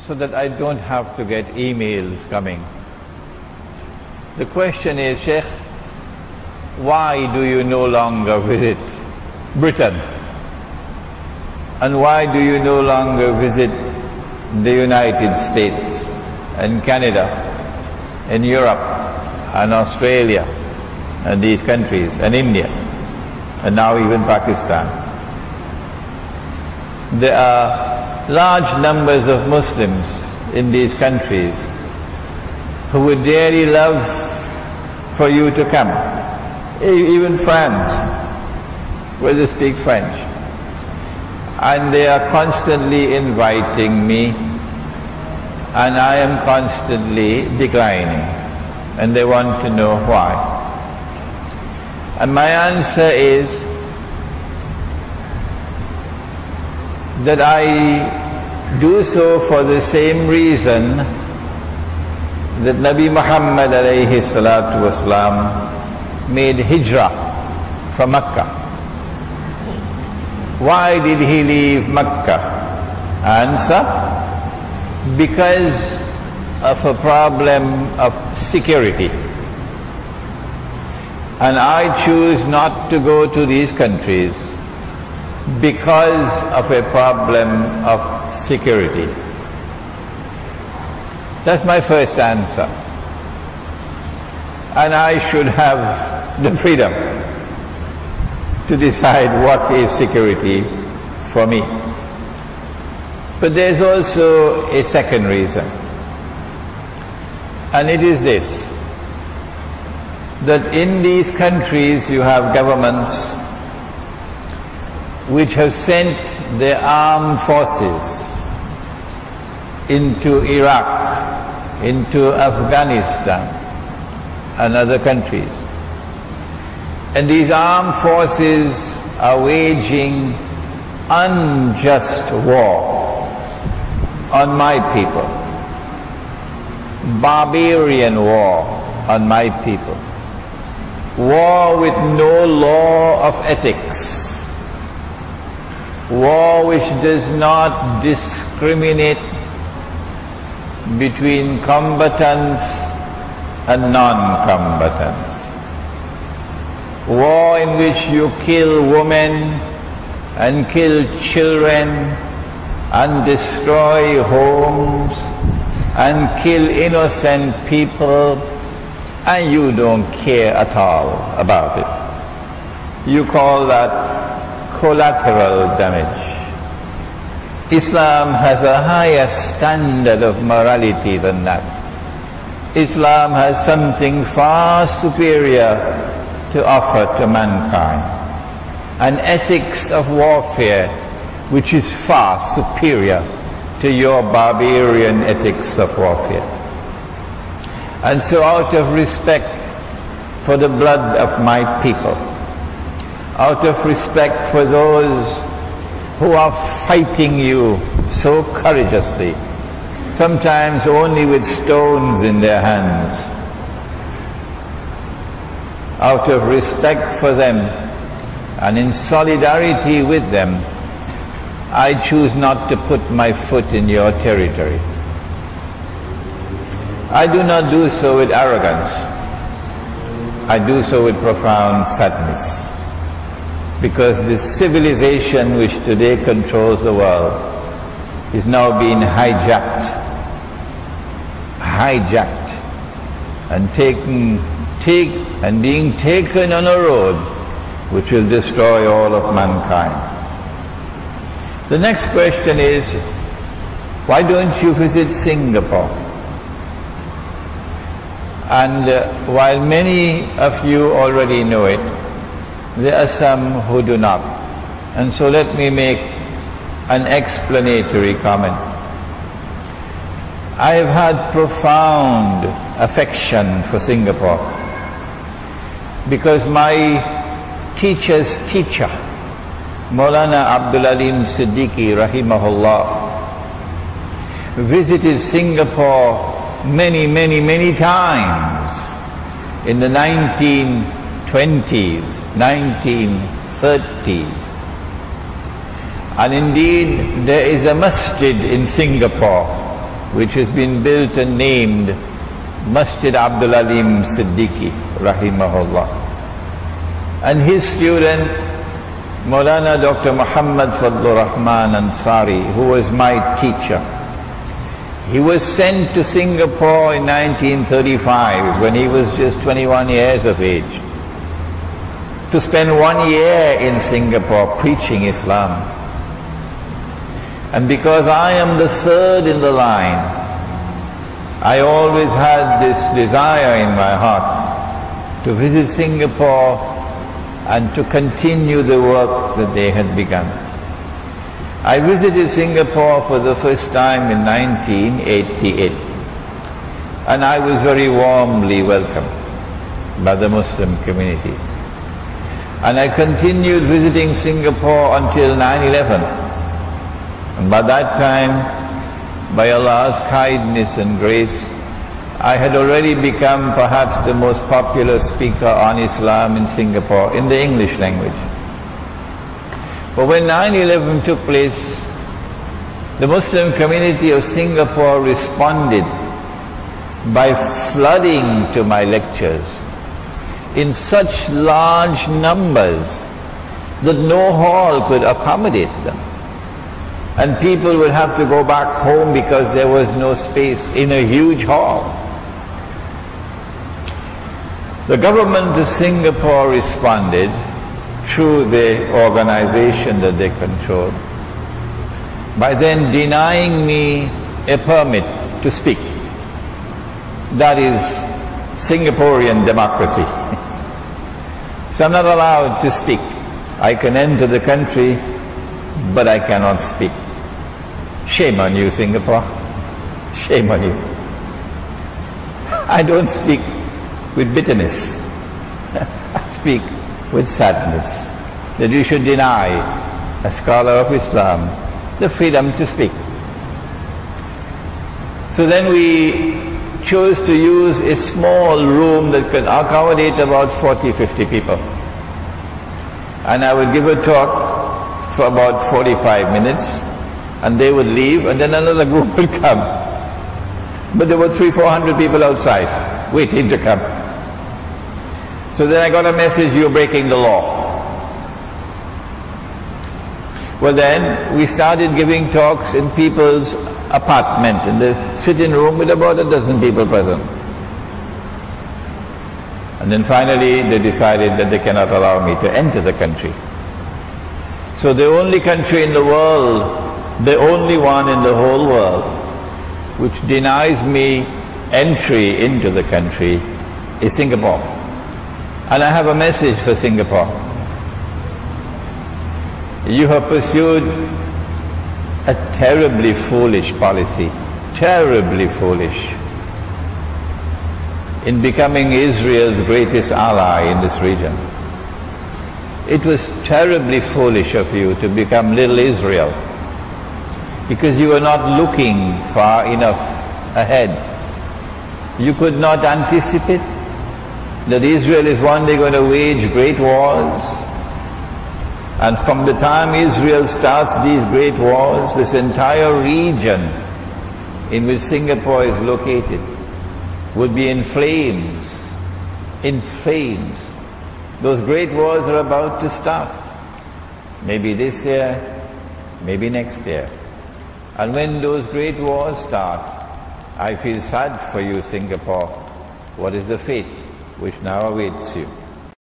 so that I don't have to get emails coming. The question is, Sheikh, why do you no longer visit Britain? And why do you no longer visit the United States and Canada and Europe and Australia and these countries and India and now even Pakistan? There are large numbers of Muslims in these countries who would dearly love for you to come. Even France, where they speak French. And they are constantly inviting me, and I am constantly declining. And they want to know why. And my answer is that I do so for the same reason that Nabi Muhammad alayhi salatu wasalam made hijrah from Mecca. Why did he leave Mecca? Answer: because of a problem of security. And I choose not to go to these countries because of a problem of security. That's my first answer. And I should have the freedom to decide what is security for me. But there's also a second reason. And it is this, that in these countries you have governments which have sent their armed forces into Iraq, into Afghanistan and other countries. And these armed forces are waging unjust war on my people, barbarian war on my people, war with no law of ethics, war which does not discriminate between combatants and non-combatants, war in which you kill women and kill children and destroy homes and kill innocent people, and you don't care at all about it. You call that collateral damage. Islam has a higher standard of morality than that. Islam has something far superior to offer to mankind, an ethics of warfare which is far superior to your barbarian ethics of warfare. And so out of respect for the blood of my people, out of respect for those who are fighting you so courageously, sometimes only with stones in their hands, out of respect for them and in solidarity with them, I choose not to put my foot in your territory. I do not do so with arrogance. I do so with profound sadness, because the civilization which today controls the world is now being hijacked and being taken on a road which will destroy all of mankind. The next question is, why don't you visit Singapore? And while many of you already know it, there are some who do not. And so let me make an explanatory comment. I have had profound affection for Singapore because my teacher's teacher, Maulana Abdul Alim Siddiqui rahimahullah, visited Singapore many times in the 1920s, 1930s. And indeed, there is a masjid in Singapore which has been built and named Masjid Abdul Alim Siddiqui, rahimahullah. And his student, Maulana Dr. Muhammad Fadlur Rahman Ansari, who was my teacher. He was sent to Singapore in 1935 when he was just 21 years of age, to spend 1 year in Singapore preaching Islam. And because I am the third in the line, I always had this desire in my heart to visit Singapore and to continue the work that they had begun. I visited Singapore for the first time in 1988, and I was very warmly welcomed by the Muslim community. And I continued visiting Singapore until 9/11. And by that time, by Allah's kindness and grace, I had already become perhaps the most popular speaker on Islam in Singapore in the English language. But when 9/11 took place, the Muslim community of Singapore responded by flooding to my lectures in such large numbers that no hall could accommodate them. And people would have to go back home because there was no space in a huge hall. The government of Singapore responded through the organization that they controlled by then denying me a permit to speak. That is Singaporean democracy. So I'm not allowed to speak. I can enter the country, but I cannot speak. Shame on you, Singapore. Shame on you. I don't speak with bitterness. I speak with sadness that you should deny a scholar of Islam the freedom to speak. So then we chose to use a small room that could accommodate about 40-50 people. And I would give a talk for about 45 minutes, and they would leave, and then another group would come. But there were 300-400 people outside waiting to come. So then I got a message, you're breaking the law. Well then, we started giving talks in people's apartment, in the sitting room with about a dozen people present. And then finally they decided that they cannot allow me to enter the country. So the only country in the world, the only one in the whole world, which denies me entry into the country is Singapore. And I have a message for Singapore. You have pursued a terribly foolish policy, terribly foolish, in becoming Israel's greatest ally in this region. It was terribly foolish of you to become little Israel, because you were not looking far enough ahead. You could not anticipate that Israel is one day going to wage great wars. And from the time Israel starts these great wars, this entire region in which Singapore is located would be in flames, in flames. Those great wars are about to start. Maybe this year, maybe next year. And when those great wars start, I feel sad for you, Singapore. What is the fate which now awaits you?